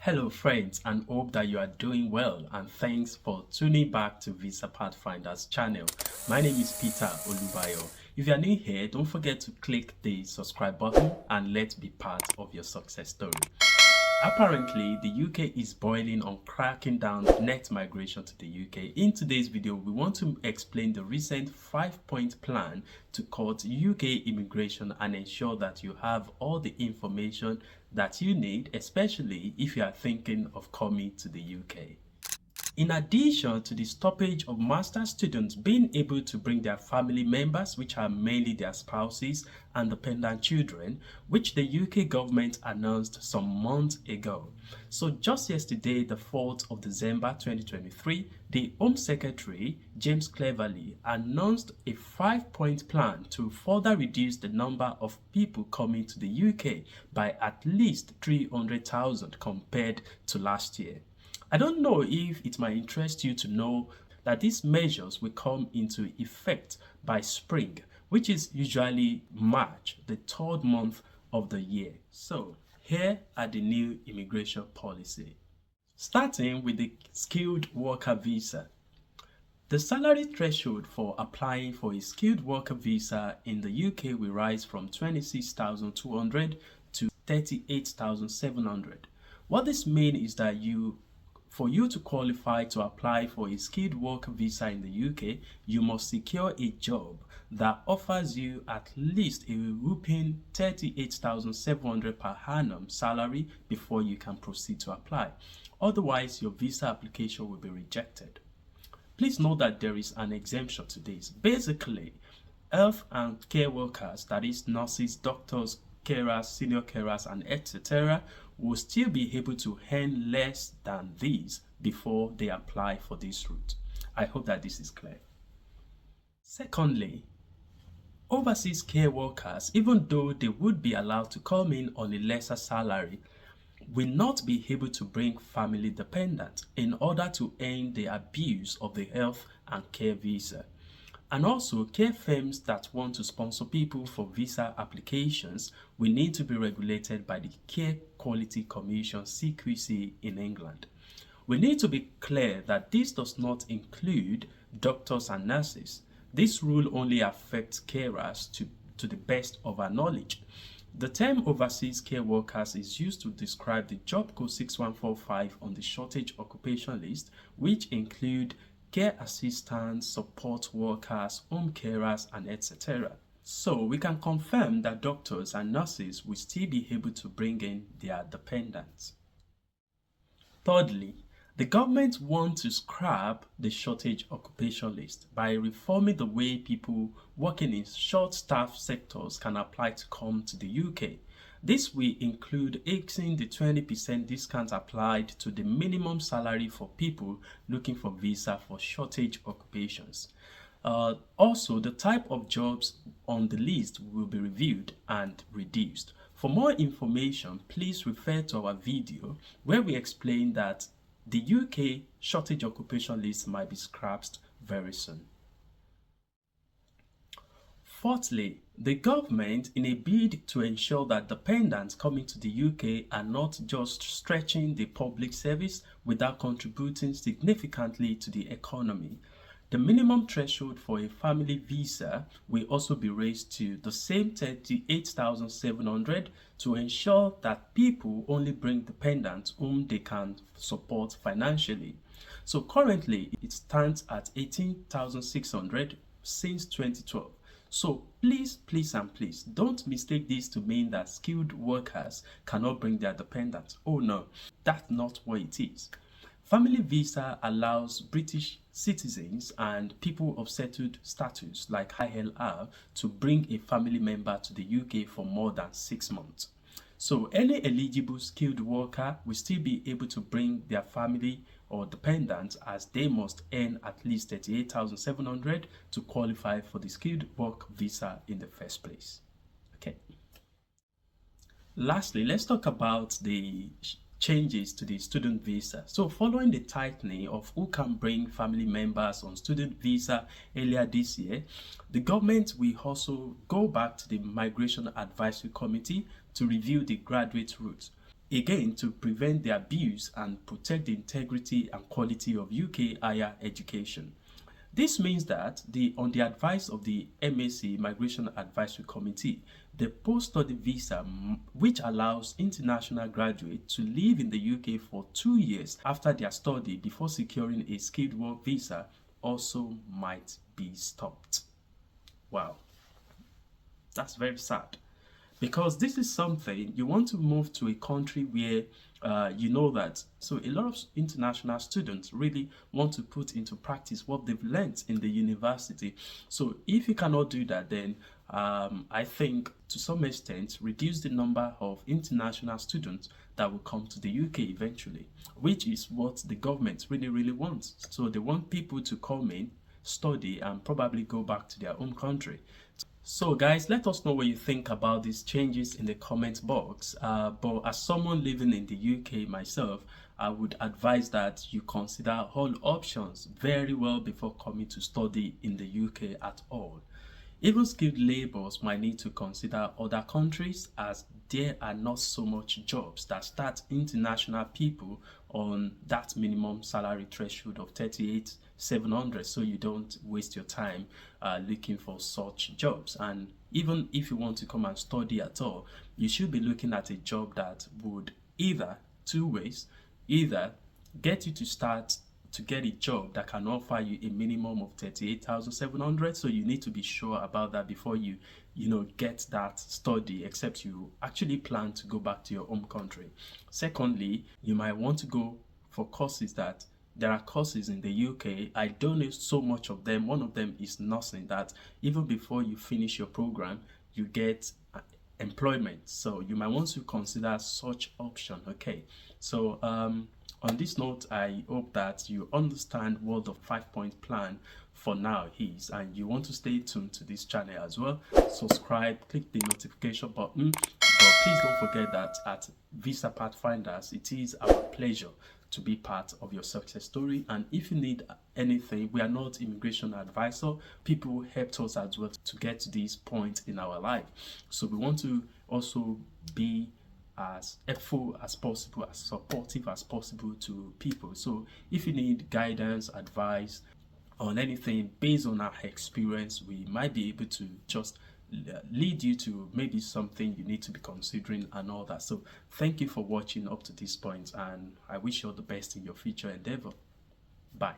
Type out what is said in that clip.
Hello friends, and hope that you are doing well, and thanks for tuning back to Visa Pathfinders channel. My name is Peter Olubayo. If you are new here, don't forget to click the subscribe button and let's be part of your success story. Apparently, the UK is boiling on cracking down net migration to the UK. In today's video, we want to explain the recent 5-point plan to cut UK immigration and ensure that you have all the information that you need, especially if you are thinking of coming to the UK. In addition to the stoppage of master's students being able to bring their family members, which are mainly their spouses and dependent children, which the UK government announced some months ago. So just yesterday, the 4th of December 2023, the Home Secretary, James Cleverly, announced a 5-point plan to further reduce the number of people coming to the UK by at least 300,000 compared to last year. I don't know if it might interest you to know that these measures will come into effect by spring, which is usually March, the third month of the year. So here are the new immigration policy. Starting with the skilled worker visa. The salary threshold for applying for a skilled worker visa in the UK will rise from 26,200 to 38,700. What this means is that for you to qualify to apply for a skilled worker visa in the UK, you must secure a job that offers you at least a whopping 38,700 per annum salary before you can proceed to apply. Otherwise, your visa application will be rejected. Please note that there is an exemption to this. Basically, health and care workers, that is nurses, doctors, carers, senior carers, and etc., will still be able to earn less than these before they apply for this route. I hope that this is clear. Secondly, overseas care workers, even though they would be allowed to come in on a lesser salary, will not be able to bring family dependents in order to end the abuse of the health and care visa. And also, care firms that want to sponsor people for visa applications will need to be regulated by the Care Quality Commission (CQC) in England. We need to be clear that this does not include doctors and nurses. This rule only affects carers to the best of our knowledge. The term overseas care workers is used to describe the job code 6145 on the shortage occupation list, which include care assistants, support workers, home carers, and etc. So we can confirm that doctors and nurses will still be able to bring in their dependents. Thirdly, the government wants to scrap the shortage occupation list by reforming the way people working in short-staffed sectors can apply to come to the UK. This will include axing the 20% discount applied to the minimum salary for people looking for visa for shortage occupations. Also, the type of jobs on the list will be reviewed and reduced. For more information, please refer to our video where we explain that the UK shortage occupation list might be scrapped very soon. Fourthly, the government, in a bid to ensure that dependents coming to the UK are not just stretching the public service without contributing significantly to the economy, the minimum threshold for a family visa will also be raised to the same 38,700 to ensure that people only bring dependents whom they can support financially. So currently, it stands at 18,600 since 2012. So please don't mistake this to mean that skilled workers cannot bring their dependents. Oh no, that's not what it is. Family visa allows British citizens and people of settled status like ILR to bring a family member to the UK for more than 6 months. So any eligible skilled worker will still be able to bring their family or dependents, as they must earn at least 38,700 to qualify for the skilled work visa in the first place. Okay. Lastly, let's talk about the changes to the student visa. So following the tightening of who can bring family members on student visa earlier this year, the government will also go back to the Migration Advisory Committee to review the graduate route. again, to prevent the abuse and protect the integrity and quality of UK higher education. This means that on the advice of the MAC Migration Advisory Committee, the post-study visa, which allows international graduates to live in the UK for 2 years after their study before securing a skilled work visa, also might be stopped. Wow, that's very sad. Because this is something you want to move to a country where you know that. So a lot of international students really want to put into practice what they've learned in the university. So if you cannot do that, then I think to some extent reduce the number of international students that will come to the UK eventually, which is what the government really wants. So they want people to come in, study, and probably go back to their own country. So guys, let us know what you think about these changes in the comment box. But as someone living in the UK myself, I would advise that you consider all options very well before coming to study in the UK at all. Even skilled laborers might need to consider other countries, as there are not so much jobs that start international people on that minimum salary threshold of 38,700, so you don't waste your time looking for such jobs. And even if you want to come and study at all, you should be looking at a job that would either two ways, either get you to start to get a job that can offer you a minimum of 38,700. So you need to be sure about that before you get that study, except you actually plan to go back to your home country. Secondly, you might want to go for courses that there are courses in the UK. I don't know so much of them. One of them is nursing, that even before you finish your program, you get employment. So you might want to consider such option. Okay, so on this note, I hope that you understand what the 5-point plan for now is, and you want to stay tuned to this channel as well. Subscribe, click the notification button, but please don't forget that at Visa Pathfinders, it is our pleasure to be part of your success story. And if you need anything, we are not immigration advisor. People helped us as well to get to this point in our life. So we want to also be as helpful as possible, as supportive as possible to people. So if you need guidance, advice on anything based on our experience, we might be able to just lead you to maybe something you need to be considering and all that. So thank you for watching up to this point, and I wish you all the best in your future endeavor. Bye.